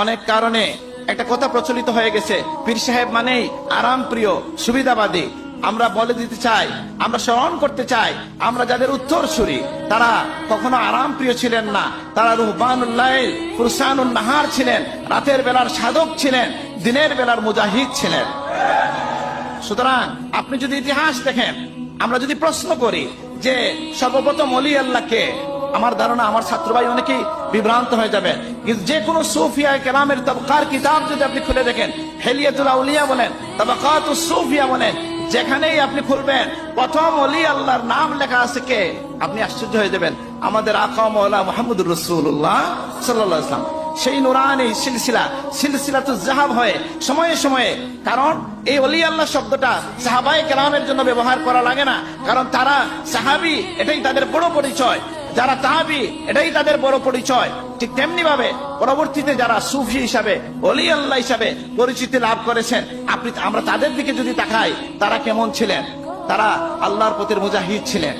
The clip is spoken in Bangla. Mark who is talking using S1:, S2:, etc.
S1: অনেক কারণে একটা কথা প্রচলিত হয়ে গেছে, পীর সাহেব মানেই আরাম প্রিয়, সুবিধাবাদী। আমরা বলে দিতে চাই, আমরা স্মরণ করতে চাই, আমরা যাদের উত্তরসূরি তারা কখনো আরাম প্রিয় ছিলেন না। তারা রুহবানুল লাইল ফুরসানুন নাহার ছিলেন, রাতের বেলার সাধক ছিলেন, দিনের বেলার মুজাহিদ ছিলেন। সুতরাং আপনি যদি ইতিহাস দেখেন, আমরা যদি প্রশ্ন করি যে সর্বপ্রথম ওলি আল্লাহকে, আমার ধারণা আমার ছাত্র ভাই অনেকেই বিভ্রান্ত হয়ে যাবে। কিন্তু যে কোনো সুফিয়া কেরামের তবকার কিতাব যদি আপনি খুলে দেখেন, হিলিয়াতুল আউলিয়া বলেন, তাবাকাতুস সুফিয়া বলেন, যেখানেই আপনি খুলবেন প্রথম ওলি আল্লাহর নাম লেখা আছে কে, আপনি আশ্চর্য হয়ে যাবেন, আমাদের আকা মাওলানা মুহাম্মদুর রাসূলুল্লাহ সাল্লাল্লাহু আলাইহি ওয়াসাল্লাম। সেই নুরানি সিলসিলাতুজ যাহাব হয়ে সময়ে সময়ে, কারণ এই ওলি আল্লাহ শব্দটা সাহাবায়ে কেরামের জন্য ব্যবহার করা লাগে না, কারণ তারা সাহাবী, এটাই তাদের বড় পরিচয়। যারা তাহাবী, এটাই তাদের বড় পরিচয়। ঠিক তেমনি ভাবে পরবর্তীতে যারা সুফি হিসাবে, ওলি আল্লাহ হিসাবে পরিচিতি লাভ করেছেন, আমরা তাদের দিকে যদি তাকাই, তারা কেমন ছিলেন? তারা আল্লাহর পথের মুজাহিদ ছিলেন।